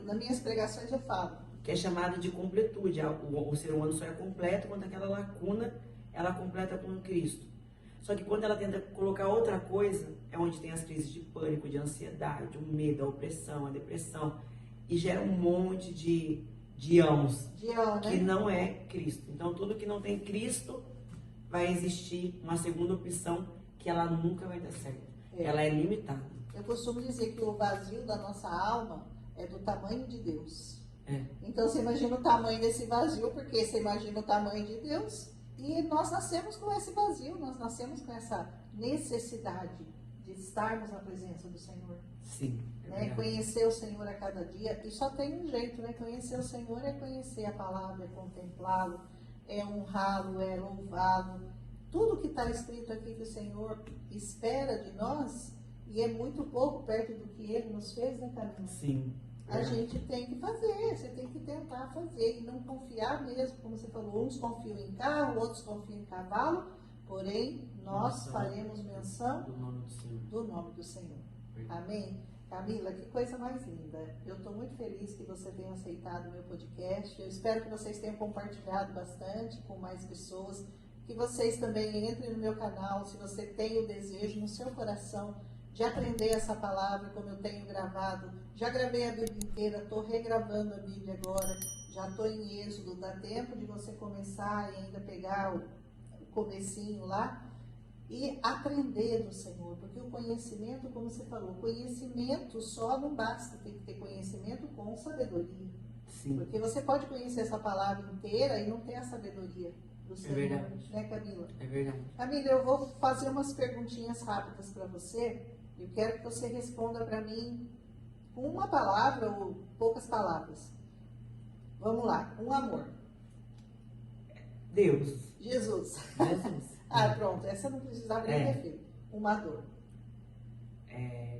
Nas minhas pregações eu falo. Que é chamado de completude. O ser humano só é completo quando aquela lacuna ela completa com Cristo. Só que quando ela tenta colocar outra coisa, é onde tem as crises de pânico, de ansiedade, o medo, a opressão, a depressão. E gera um monte de ãos, que não é Cristo. Então, tudo que não tem Cristo, vai existir uma segunda opção que ela nunca vai dar certo. Ela é limitada. Eu costumo dizer que o vazio da nossa alma é do tamanho de Deus. É. Então, você imagina o tamanho desse vazio, porque você imagina o tamanho de Deus. E nós nascemos com esse vazio, nós nascemos com essa necessidade de estarmos na presença do Senhor. Sim. Né? Conhecer o Senhor a cada dia. E só tem um jeito, né? Conhecer o Senhor é conhecer a palavra, é contemplá-lo, é honrá-lo, é louvá-lo. Tudo que está escrito aqui que o Senhor espera de nós, e é muito pouco perto do que Ele nos fez, né, Camila? Sim. A gente tem que fazer, você tem que tentar fazer e não confiar mesmo, como você falou, uns confiam em carro, outros confiam em cavalo, porém nós faremos menção do nome do Senhor. Amém? Camila, que coisa mais linda. Eu estou muito feliz que você tenha aceitado o meu podcast. Eu espero que vocês tenham compartilhado bastante com mais pessoas. Que vocês também entrem no meu canal, se você tem o desejo no seu coração de aprender essa palavra, como eu tenho gravado. Já gravei a Bíblia inteira, estou regravando a Bíblia agora. Já estou em Êxodo, dá tempo de você começar e ainda pegar o comecinho lá. E aprender do Senhor, porque o conhecimento, como você falou, conhecimento só não basta, tem que ter conhecimento com sabedoria. Sim. Porque você pode conhecer essa palavra inteira e não ter a sabedoria do Senhor, verdade. né, Camila? É verdade. Camila, eu vou fazer umas perguntinhas rápidas para você. Eu quero que você responda para mim com uma palavra ou poucas palavras. Vamos lá, um amor. Deus. Jesus. Jesus. Ah, pronto, essa não precisava nem ter feito. Uma dor.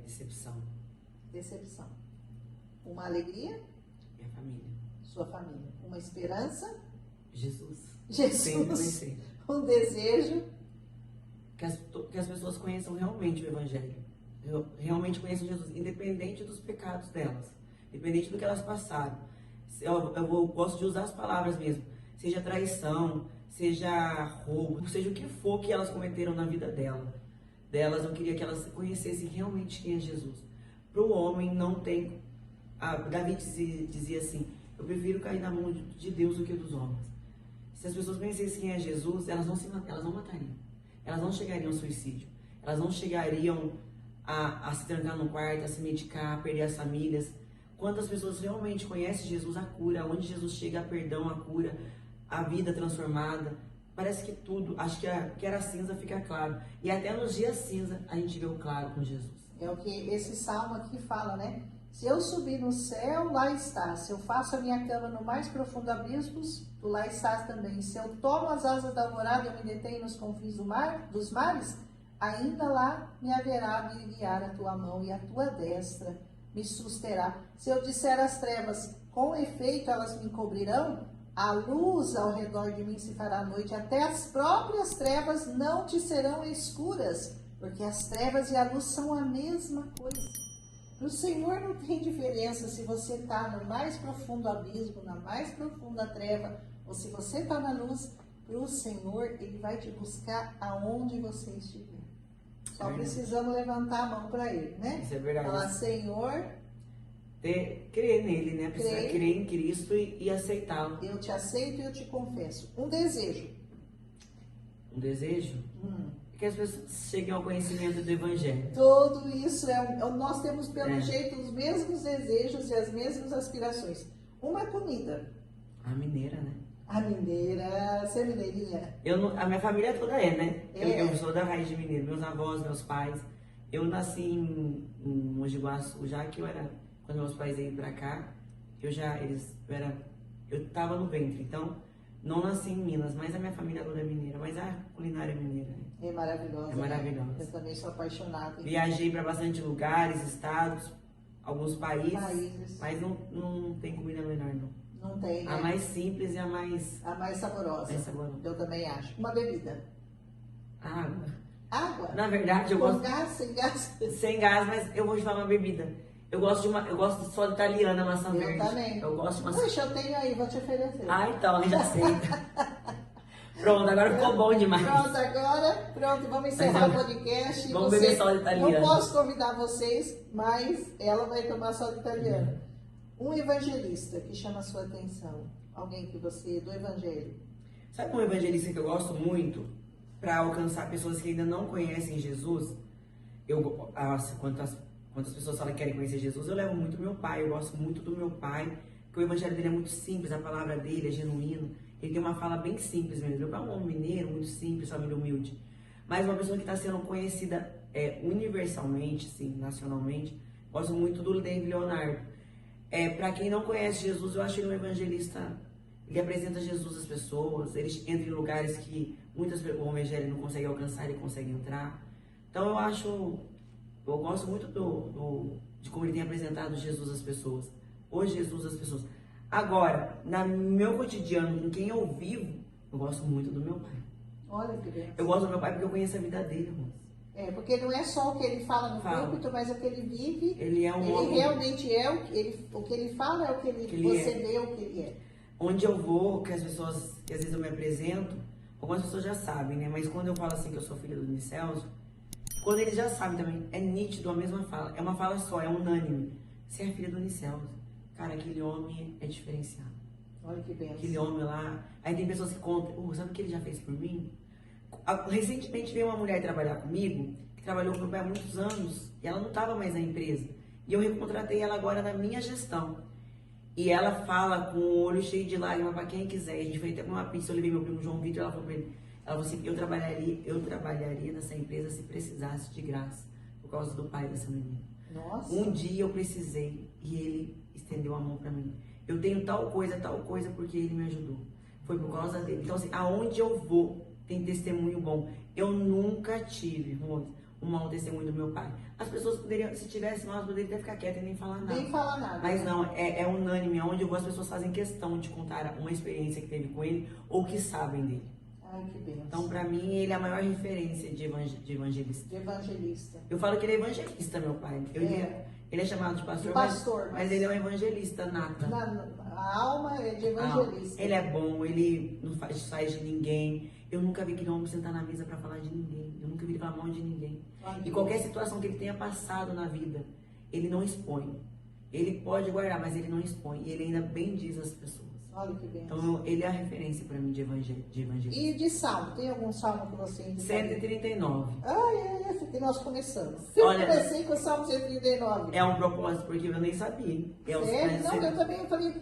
Decepção. Decepção. Uma alegria. Minha família. Sua família. Uma esperança. Jesus. Jesus. Sempre. Um desejo. Que as pessoas conheçam realmente o Evangelho. Realmente conheçam Jesus, independente dos pecados delas. Independente do que elas passaram. Eu gosto de usar as palavras mesmo. Seja traição, seja roubo, seja o que for que elas cometeram na vida delas, eu queria que elas conhecessem realmente quem é Jesus. Para o homem não tem... Davi dizia assim, eu prefiro cair na mão de Deus do que dos homens. Se as pessoas conhecessem quem é Jesus, elas não matariam. Elas não chegariam ao suicídio. Elas não chegariam a se trancar no quarto, a se medicar, a perder as famílias. Quantas pessoas realmente conhecem Jesus, a cura, onde Jesus chega, a perdão, a cura, a vida transformada, parece que tudo, acho que era cinza, fica claro. E até nos dias cinza a gente vê o claro com Jesus. É o que esse salmo aqui fala, né? Se eu subir no céu, lá está. Se eu faço a minha cama no mais profundo abismo, tu lá estás também. Se eu tomo as asas da alvorada e eu me detenho nos confins dos mares, ainda lá me haverá de guiar a tua mão e a tua destra me susterá. Se eu disser às trevas, com efeito elas me encobrirão, a luz ao redor de mim se fará noite, até as próprias trevas não te serão escuras, porque as trevas e a luz são a mesma coisa. Para o Senhor não tem diferença se você está no mais profundo abismo, na mais profunda treva, ou se você está na luz. Para o Senhor, Ele vai te buscar aonde você estiver. Só precisamos levantar a mão para Ele, né? Isso é verdade. Falar, Senhor... Crer nele, né? Precisa crer em Cristo e aceitá-lo. Eu te aceito e eu te confesso. Um desejo. Um desejo? Que as pessoas cheguem ao conhecimento do Evangelho. Tudo isso nós temos pelo jeito os mesmos desejos e as mesmas aspirações. Uma comida. A mineira, né? A mineira, você é mineirinha? A minha família toda né? Eu sou da raiz de mineiro. Meus avós, meus pais. Eu nasci em Mogi Guaçu, já que quando meus pais vieram pra cá, eu tava no ventre, então não nasci em Minas, mas a minha família toda é mineira, mas a culinária é mineira. É maravilhosa. É maravilhosa. Né? Eu também sou apaixonada. Viajei para bastante lugares, estados, alguns países. Mas não tem comida melhor, não. Não tem, né? A mais simples e a mais saborosa. Mais saborosa. Eu também acho. Uma bebida. Água. Água? Na verdade, eu Com gosto... gás, sem gás? Sem gás, mas eu vou te falar uma bebida. Eu gosto só de italiana, maçã verde. Eu também. Eu gosto de maçã... Puxa, eu tenho aí, vou te oferecer. Então, já sei. Pronto, agora ficou bom demais. Pronto, vamos encerrar o podcast. Vamos beber só de italiana. Não posso convidar vocês, mas ela vai tomar só de italiana. Um evangelista que chama a sua atenção. Alguém que você, do evangelho. Sabe um evangelista que eu gosto muito? Para alcançar pessoas que ainda não conhecem Jesus? Quantas pessoas falam que querem conhecer Jesus, eu levo muito meu pai, eu gosto muito do meu pai, porque o evangelho dele é muito simples, a palavra dele é genuína, ele tem uma fala bem simples mesmo. Meu pai é um homem mineiro, muito simples, família humilde, mas uma pessoa que está sendo conhecida universalmente, sim, nacionalmente. Gosto muito do David Leonardo. Para quem não conhece Jesus, eu acho ele um evangelista. Ele apresenta Jesus às pessoas, ele entra em lugares que muitas pessoas, o evangelho não consegue alcançar, ele consegue entrar. Então eu gosto muito de como ele tem apresentado Jesus às pessoas. O Jesus às pessoas. Agora, no meu cotidiano, com quem eu vivo, eu gosto muito do meu pai. Olha que bem. Eu gosto do meu pai porque eu conheço a vida dele, irmãos. Porque não é só o que ele fala no Fala. púlpito, mas o que ele vive. Ele é um Ele homem. realmente é o que ele fala, é o que você vê, o que ele é. Onde eu vou, que as pessoas, que às vezes eu me apresento, algumas pessoas já sabem, né? Mas quando eu falo assim que eu sou filha do Nicelso, quando eles já sabem também, é nítido a mesma fala. É uma fala só, é unânime. Você é filha do Nicelso. Cara, aquele homem é diferenciado. Olha que benção. Aquele homem lá. Aí tem pessoas que contam, sabe o que ele já fez por mim? Recentemente veio uma mulher trabalhar comigo, que trabalhou com meu pai há muitos anos, e ela não estava mais na empresa. E eu recontratei ela agora na minha gestão. E ela fala com o olho cheio de lágrimas para quem quiser. A gente foi até com uma pizza, eu levei meu primo João Vitor, ela falou pra ele, ela falou assim, eu trabalharia nessa empresa se precisasse de graça, por causa do pai dessa menina. Nossa. Um dia eu precisei e ele estendeu a mão para mim. Eu tenho tal coisa porque ele me ajudou. Foi por causa dele. Então, assim, aonde eu vou, tem testemunho bom. Eu nunca tive, Rose, um mau testemunho do meu pai. As pessoas poderiam, se tivesse mal, poderiam até ficar quietas e nem falar nada. Nem falar nada. Mas não, é unânime. Aonde eu vou, as pessoas fazem questão de contar uma experiência que teve com ele ou que sabem dele. Ai, que benção. Então, para mim, ele é a maior referência de evangelista. De evangelista. Eu falo que ele é evangelista, meu pai. Ele é chamado de pastor, mas ele é um evangelista nata. A alma é de evangelista. Ele é bom, ele não faz de ninguém. Eu nunca vi aquele homem sentar na mesa para falar de ninguém. Eu nunca vi ele falar mal de ninguém. E qualquer situação que ele tenha passado na vida, ele não expõe. Ele pode guardar, mas ele não expõe. E ele ainda bendiz as pessoas. Olha que benção. Então, ele é a referência para mim de evangelista. E de salmo? Tem algum salmo que você indicaria? 139. É esse que nós começamos. Olha, comecei com o salmo 139. É um propósito, porque eu nem sabia. Não, eu também falei,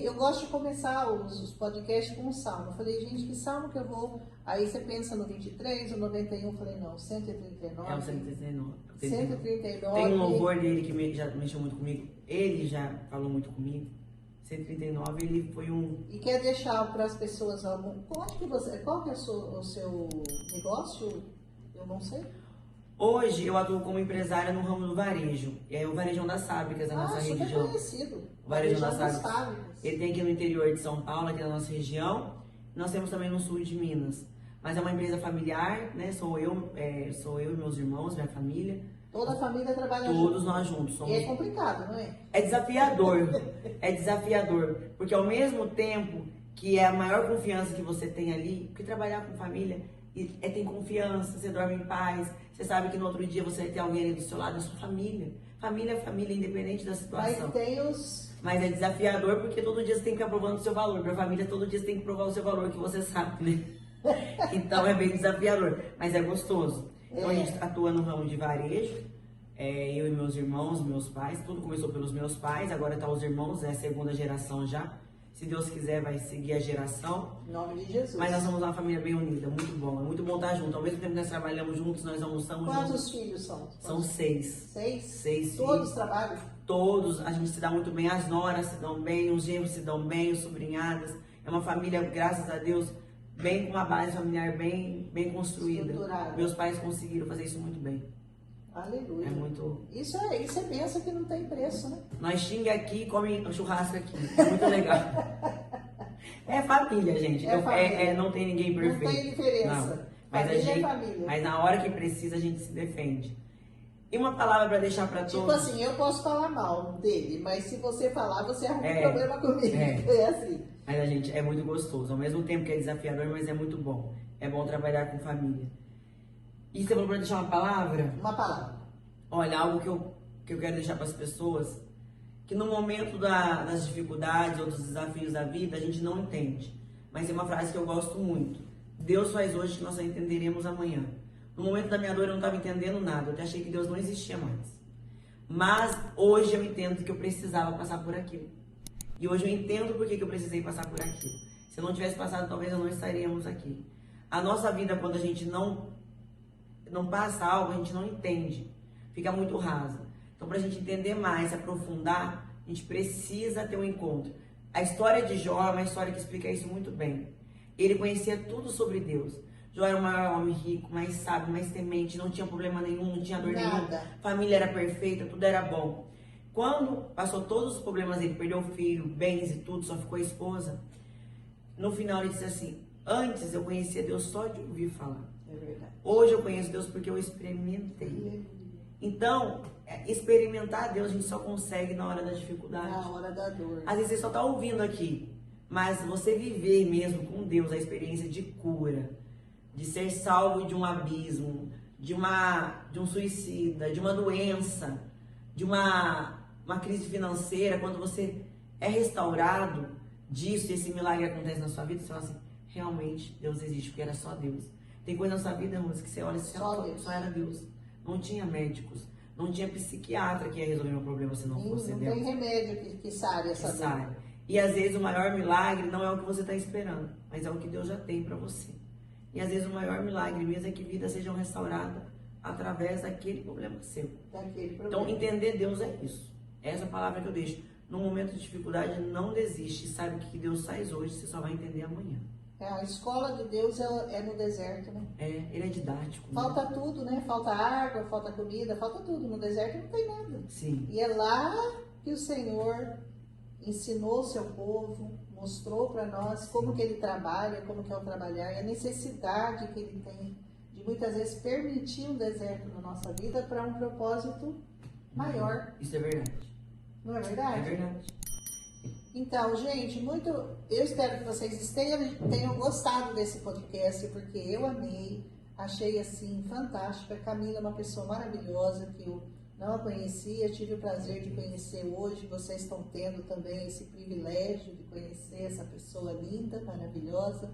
eu gosto de começar os podcasts com um salmo. Eu falei, gente, que salmo que eu vou... Aí você pensa no 23, no 91, eu falei, não, 139. É o 139. 139. Tem um louvor dele que já mexeu muito comigo. Ele já falou muito comigo. 139, ele foi um... E quer deixar para as pessoas algum... Qual que é o seu negócio? Eu não sei. Hoje eu atuo como empresária no ramo do varejo. É o Varejão das Fábricas, da nossa super região. Conhecido. O Varejão das das Fábricas. Fábricas. Ele tem aqui no interior de São Paulo, aqui na nossa região. Nós temos também no sul de Minas. Mas é uma empresa familiar, né? Sou eu e meus irmãos, minha família. Toda a família trabalha Todos nós juntos. E é complicado, não é? É desafiador. É desafiador. Porque ao mesmo tempo que é a maior confiança que você tem ali, porque trabalhar com família tem confiança, você dorme em paz, você sabe que no outro dia você vai ter alguém ali do seu lado, é sua família. Família é família, independente da situação. Mas é desafiador porque todo dia você tem que ficar provando o seu valor. Para a família, todo dia você tem que provar o seu valor, que você sabe, né? Então é bem desafiador, mas é gostoso. Então a gente atua no ramo de varejo, eu e meus irmãos, meus pais, tudo começou pelos meus pais, agora tá os irmãos, é a segunda geração já. Se Deus quiser, vai seguir a geração. Em nome de Jesus. Mas nós somos uma família bem unida, muito bom. É muito bom estar junto. Ao mesmo tempo que nós trabalhamos juntos, nós almoçamos juntos. Quantos filhos são? São 6. 6? 6 Todos filhos. trabalham? Todos, a gente se dá muito bem. As noras se dão bem, os genros se dão bem, os sobrinhadas. É uma família, graças a Deus, bem com uma base familiar bem construída. Estruturada. Meus pais conseguiram fazer isso muito bem. Aleluia. É muito... Isso é benção que não tem preço, né? Nós xinga aqui e come churrasco aqui. É muito legal. É família, gente. Família. Não tem ninguém perfeito. Não tem diferença. Não. Mas família é família. Mas na hora que precisa, a gente se defende. E uma palavra para deixar para todos. Tipo assim, eu posso falar mal dele, mas se você falar, você arruma um problema comigo. É assim. Mas a gente é muito gostoso. Ao mesmo tempo que é desafiador, mas é muito bom. É bom trabalhar com família. E você falou para deixar uma palavra? Uma palavra. Olha, algo que eu quero deixar para as pessoas, que no momento das dificuldades ou dos desafios da vida, a gente não entende. Mas é uma frase que eu gosto muito. Deus faz hoje que nós só entenderemos amanhã. No momento da minha dor eu não estava entendendo nada. Eu até achei que Deus não existia mais. Mas hoje eu entendo que eu precisava passar por aquilo. E hoje eu entendo por que eu precisei passar por aquilo. Se eu não tivesse passado, talvez eu não estaríamos aqui. A nossa vida, quando a gente não passa algo, a gente não entende. Fica muito rasa. Então, para a gente entender mais, se aprofundar, a gente precisa ter um encontro. A história de Jó é uma história que explica isso muito bem. Ele conhecia tudo sobre Deus. Jó era o maior homem rico, mais sábio, mais temente, não tinha problema nenhum, não tinha dor nenhuma. Família era perfeita, tudo era bom. Quando passou todos os problemas dele, perdeu o filho, bens e tudo, só ficou a esposa. No final ele disse assim, antes eu conhecia Deus só de ouvir falar. É verdade. Hoje eu conheço Deus porque eu experimentei. Então, experimentar Deus a gente só consegue na hora da dificuldade. Na hora da dor. Às vezes você só está ouvindo aqui, mas você viver mesmo com Deus a experiência de cura, de ser salvo de um abismo, de um suicida, de uma doença, de uma crise financeira, quando você é restaurado disso, esse milagre acontece na sua vida, você fala assim, realmente Deus existe, porque era só Deus. Tem coisa na sua vida, irmãos, que você olha assim, só era Deus. Não tinha médicos, não tinha psiquiatra que ia resolver meu problema se não fosse Deus. Não tem remédio que sare essa dor. E às vezes o maior milagre não é o que você está esperando, mas é o que Deus já tem para você. E às vezes o maior milagre mesmo é que vidas sejam restauradas através daquele problema seu. Então entender Deus é isso. Essa palavra que eu deixo. No momento de dificuldade, não desiste. Sabe o que Deus faz hoje, você só vai entender amanhã. A escola de Deus é no deserto, né? Ele é didático. Falta tudo, né? Falta água, falta comida, falta tudo. No deserto não tem nada. Sim. E é lá que o Senhor ensinou o seu povo, mostrou para nós como que ele trabalha, como que é o trabalhar, e a necessidade que ele tem de muitas vezes permitir um deserto na nossa vida para um propósito maior. Isso é verdade. Não é verdade? É verdade. Então, gente, eu espero que vocês tenham gostado desse podcast, porque eu amei, achei assim fantástico. A Camila é uma pessoa maravilhosa que eu não a conhecia, tive o prazer de conhecer hoje. Vocês estão tendo também esse privilégio de conhecer essa pessoa linda, maravilhosa.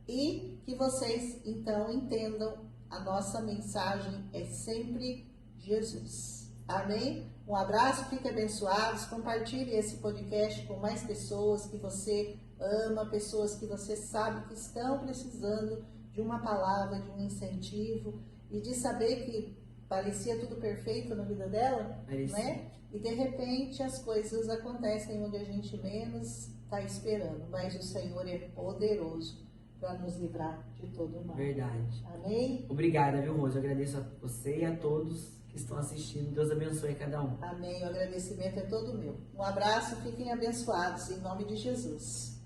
E que vocês, então, entendam, a nossa mensagem é sempre Jesus. Amém? Um abraço, fiquem abençoados, compartilhe esse podcast com mais pessoas que você ama, pessoas que você sabe que estão precisando de uma palavra, de um incentivo e de saber que parecia tudo perfeito na vida dela, né? E de repente as coisas acontecem onde a gente menos está esperando, mas o Senhor é poderoso para nos livrar de todo mal. Verdade. Amém? Obrigada, viu, Rose? Eu agradeço a você e a todos que estão assistindo. Deus abençoe cada um. Amém. O agradecimento é todo meu. Um abraço, fiquem abençoados em nome de Jesus.